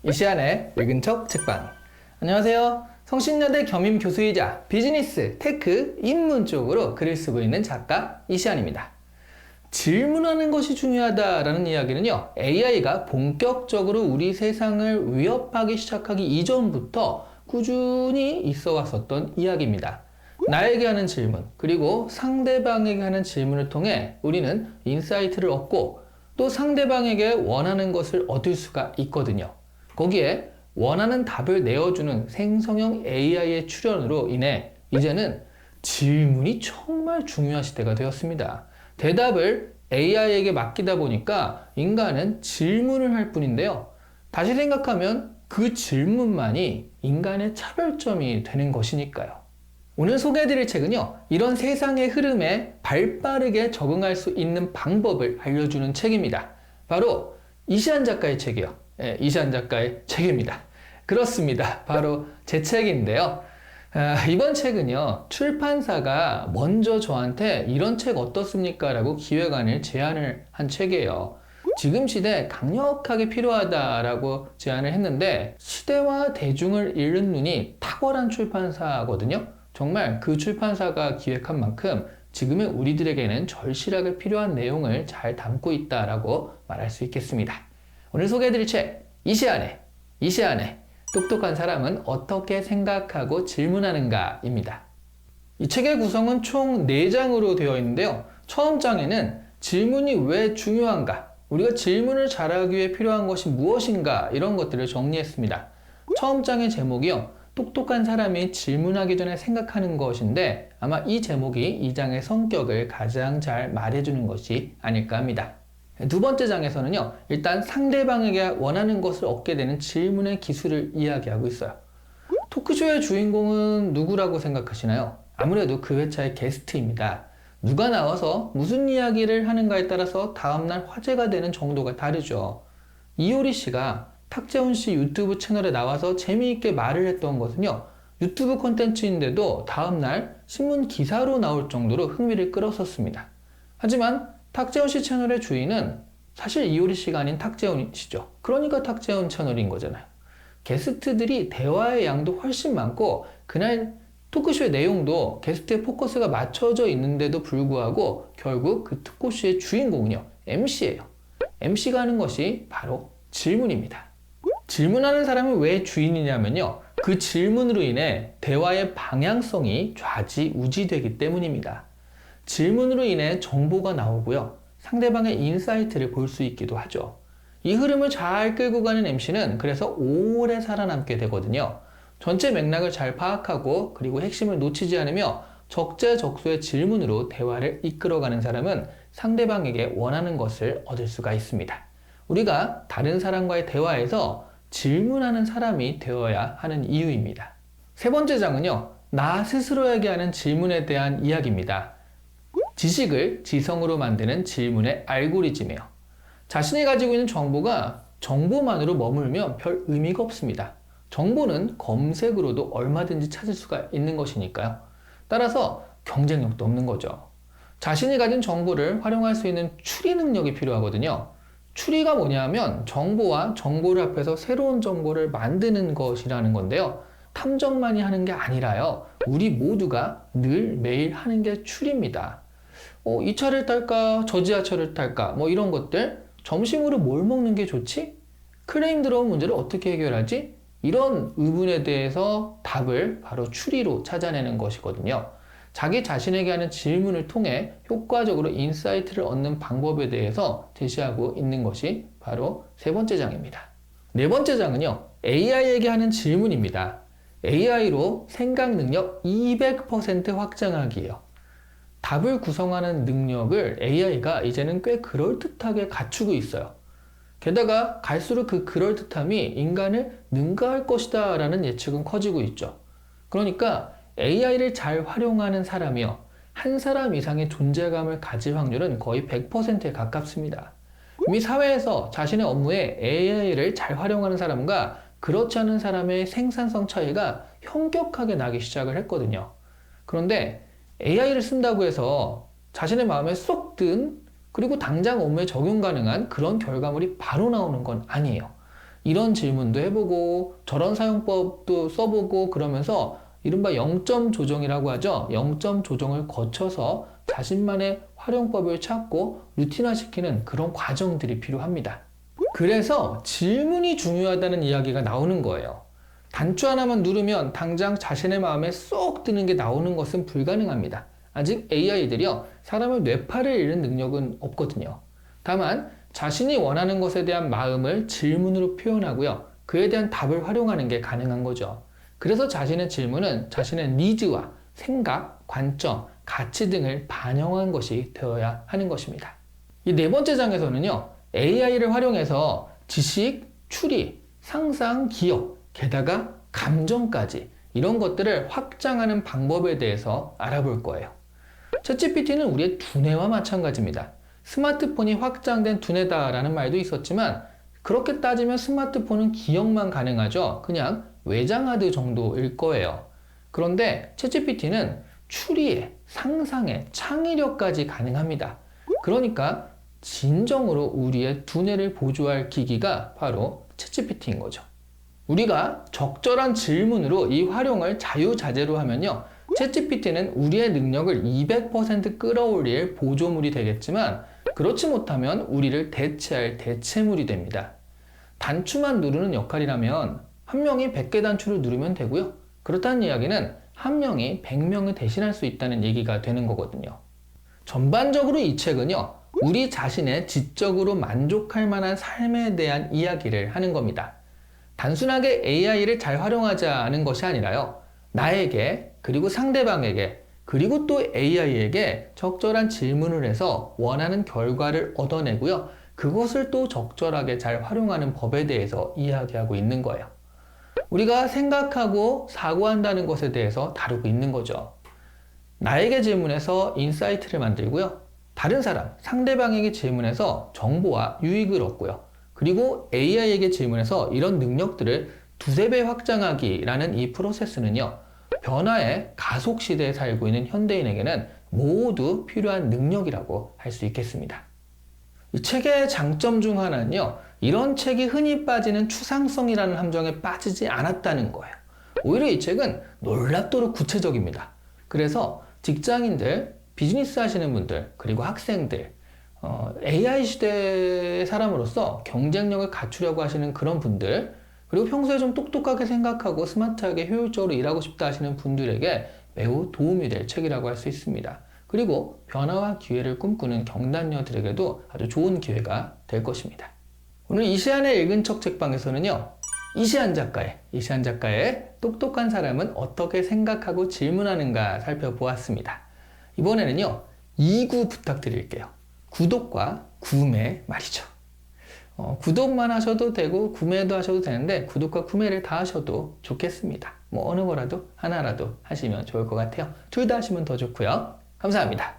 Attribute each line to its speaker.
Speaker 1: 이 시간에 읽은 척 책방. 안녕하세요. 성신여대 겸임 교수이자 비즈니스, 테크, 인문 쪽으로 글을 쓰고 있는 작가 이시안입니다. 질문하는 것이 중요하다라는 이야기는요, AI가 본격적으로 우리 세상을 위협하기 시작하기 이전부터 꾸준히 있어 왔었던 이야기입니다. 나에게 하는 질문, 그리고 상대방에게 하는 질문을 통해 우리는 인사이트를 얻고 또 상대방에게 원하는 것을 얻을 수가 있거든요. 거기에 원하는 답을 내어주는 생성형 AI의 출현으로 인해 이제는 질문이 정말 중요한 시대가 되었습니다. 대답을 AI에게 맡기다 보니까 인간은 질문을 할 뿐인데요. 다시 생각하면 그 질문만이 인간의 차별점이 되는 것이니까요. 오늘 소개해드릴 책은요, 이런 세상의 흐름에 발빠르게 적응할 수 있는 방법을 알려주는 책입니다. 바로 이시안 작가의 책이요. 이시안 작가의 책입니다. 그렇습니다. 바로 제 책인데요. 이번 책은요, 출판사가 먼저 저한테 이런 책 어떻습니까? 라고 기획안을 제안을 한 책이에요. 지금 시대에 강력하게 필요하다라고 제안을 했는데, 시대와 대중을 읽는 눈이 탁월한 출판사거든요. 정말 그 출판사가 기획한 만큼 지금의 우리들에게는 절실하게 필요한 내용을 잘 담고 있다라고 말할 수 있겠습니다. 오늘 소개해드릴 책, 이시안의 똑똑한 사람은 어떻게 생각하고 질문하는가입니다. 이 책의 구성은 총 4장으로 되어 있는데요. 처음 장에는 질문이 왜 중요한가, 우리가 질문을 잘하기 위해 필요한 것이 무엇인가, 이런 것들을 정리했습니다. 처음 장의 제목이요, 똑똑한 사람이 질문하기 전에 생각하는 것인데, 아마 이 제목이 이 장의 성격을 가장 잘 말해주는 것이 아닐까 합니다. 두 번째 장에서는요, 일단 상대방에게 원하는 것을 얻게 되는 질문의 기술을 이야기하고 있어요. 토크쇼의 주인공은 누구라고 생각하시나요? 아무래도 그 회차의 게스트입니다. 누가 나와서 무슨 이야기를 하는가에 따라서 다음날 화제가 되는 정도가 다르죠. 이효리 씨가 탁재훈 씨 유튜브 채널에 나와서 재미있게 말을 했던 것은요, 유튜브 콘텐츠인데도 다음날 신문 기사로 나올 정도로 흥미를 끌었었습니다. 하지만 탁재훈 씨 채널의 주인은 사실 이효리 씨가 아닌 탁재훈 씨죠. 그러니까 탁재훈 채널인 거잖아요. 게스트들이 대화의 양도 훨씬 많고, 그날 토크쇼의 내용도 게스트의 포커스가 맞춰져 있는데도 불구하고 결국 그 토크쇼의 주인공은요, MC예요. MC가 하는 것이 바로 질문입니다. 질문하는 사람은 왜 주인이냐면요, 그 질문으로 인해 대화의 방향성이 좌지우지되기 때문입니다. 질문으로 인해 정보가 나오고요, 상대방의 인사이트를 볼 수 있기도 하죠. 이 흐름을 잘 끌고 가는 MC는 그래서 오래 살아남게 되거든요. 전체 맥락을 잘 파악하고 그리고 핵심을 놓치지 않으며 적재적소의 질문으로 대화를 이끌어가는 사람은 상대방에게 원하는 것을 얻을 수가 있습니다. 우리가 다른 사람과의 대화에서 질문하는 사람이 되어야 하는 이유입니다. 세 번째 장은요, 나 스스로에게 하는 질문에 대한 이야기입니다. 지식을 지성으로 만드는 질문의 알고리즘이에요. 자신이 가지고 있는 정보가 정보만으로 머물면 별 의미가 없습니다. 정보는 검색으로도 얼마든지 찾을 수가 있는 것이니까요. 따라서 경쟁력도 없는 거죠. 자신이 가진 정보를 활용할 수 있는 추리 능력이 필요하거든요. 추리가 뭐냐면 정보와 정보를 합해서 새로운 정보를 만드는 것이라는 건데요. 탐정만이 하는 게 아니라요, 우리 모두가 늘 매일 하는 게 추리입니다. 이 차를 탈까, 저 지하철을 탈까, 뭐 이런 것들, 점심으로 뭘 먹는 게 좋지? 클레임 들어온 문제를 어떻게 해결하지? 이런 의문에 대해서 답을 바로 추리로 찾아내는 것이거든요. 자기 자신에게 하는 질문을 통해 효과적으로 인사이트를 얻는 방법에 대해서 제시하고 있는 것이 바로 세 번째 장입니다. 네 번째 장은요, AI에게 하는 질문입니다. AI로 생각 능력 200% 확장하기예요. 답을 구성하는 능력을 AI가 이제는 꽤 그럴듯하게 갖추고 있어요. 게다가 갈수록 그 그럴듯함이 인간을 능가할 것이다 라는 예측은 커지고 있죠. 그러니까 AI를 잘 활용하는 사람이요, 한 사람 이상의 존재감을 가질 확률은 거의 100%에 가깝습니다. 이미 사회에서 자신의 업무에 AI를 잘 활용하는 사람과 그렇지 않은 사람의 생산성 차이가 현격하게 나기 시작을 했거든요. 그런데 AI를 쓴다고 해서 자신의 마음에 쏙 든, 그리고 당장 업무에 적용 가능한 그런 결과물이 바로 나오는 건 아니에요. 이런 질문도 해보고 저런 사용법도 써보고 그러면서 이른바 0점 조정이라고 하죠. 0점 조정을 거쳐서 자신만의 활용법을 찾고 루틴화시키는 그런 과정들이 필요합니다. 그래서 질문이 중요하다는 이야기가 나오는 거예요. 단추 하나만 누르면 당장 자신의 마음에 쏙 드는 게 나오는 것은 불가능합니다. 아직 AI들이요, 사람의 뇌파를 읽는 능력은 없거든요. 다만 자신이 원하는 것에 대한 마음을 질문으로 표현하고요, 그에 대한 답을 활용하는 게 가능한 거죠. 그래서 자신의 질문은 자신의 니즈와 생각, 관점, 가치 등을 반영한 것이 되어야 하는 것입니다. 이 네 번째 장에서는요, AI를 활용해서 지식, 추리, 상상, 기억, 게다가 감정까지 이런 것들을 확장하는 방법에 대해서 알아볼 거예요. 챗GPT는 우리의 두뇌와 마찬가지입니다. 스마트폰이 확장된 두뇌다라는 말도 있었지만 그렇게 따지면 스마트폰은 기억만 가능하죠. 그냥 외장하드 정도일 거예요. 그런데 챗GPT는 추리에, 상상에, 창의력까지 가능합니다. 그러니까 진정으로 우리의 두뇌를 보조할 기기가 바로 챗GPT인 거죠. 우리가 적절한 질문으로 이 활용을 자유자재로 하면요, 챗GPT는 우리의 능력을 200% 끌어올릴 보조물이 되겠지만 그렇지 못하면 우리를 대체할 대체물이 됩니다. 단추만 누르는 역할이라면 한 명이 100개 단추를 누르면 되고요. 그렇다는 이야기는 한 명이 100명을 대신할 수 있다는 얘기가 되는 거거든요. 전반적으로 이 책은요, 우리 자신의 지적으로 만족할 만한 삶에 대한 이야기를 하는 겁니다. 단순하게 AI를 잘 활용하자는 것이 아니라요, 나에게, 그리고 상대방에게, 그리고 또 AI에게 적절한 질문을 해서 원하는 결과를 얻어내고요, 그것을 또 적절하게 잘 활용하는 법에 대해서 이야기하고 있는 거예요. 우리가 생각하고 사고한다는 것에 대해서 다루고 있는 거죠. 나에게 질문해서 인사이트를 만들고요, 다른 사람, 상대방에게 질문해서 정보와 유익을 얻고요, 그리고 AI에게 질문해서 이런 능력들을 두세 배 확장하기라는 이 프로세스는요, 변화의 가속 시대에 살고 있는 현대인에게는 모두 필요한 능력이라고 할 수 있겠습니다. 이 책의 장점 중 하나는요, 이런 책이 흔히 빠지는 추상성이라는 함정에 빠지지 않았다는 거예요. 오히려 이 책은 놀랍도록 구체적입니다. 그래서 직장인들, 비즈니스 하시는 분들, 그리고 학생들, AI 시대의 사람으로서 경쟁력을 갖추려고 하시는 그런 분들, 그리고 평소에 좀 똑똑하게 생각하고 스마트하게 효율적으로 일하고 싶다 하시는 분들에게 매우 도움이 될 책이라고 할 수 있습니다. 그리고 변화와 기회를 꿈꾸는 경단녀들에게도 아주 좋은 기회가 될 것입니다. 오늘 이시안의 읽은 척 책방에서는요, 이시안 작가의 똑똑한 사람은 어떻게 생각하고 질문하는가 살펴보았습니다. 이번에는요, 2구 부탁드릴게요. 구독과 구매 말이죠. 구독만 하셔도 되고 구매도 하셔도 되는데 구독과 구매를 다 하셔도 좋겠습니다. 뭐 어느 거라도 하나라도 하시면 좋을 것 같아요. 둘 다 하시면 더 좋고요. 감사합니다.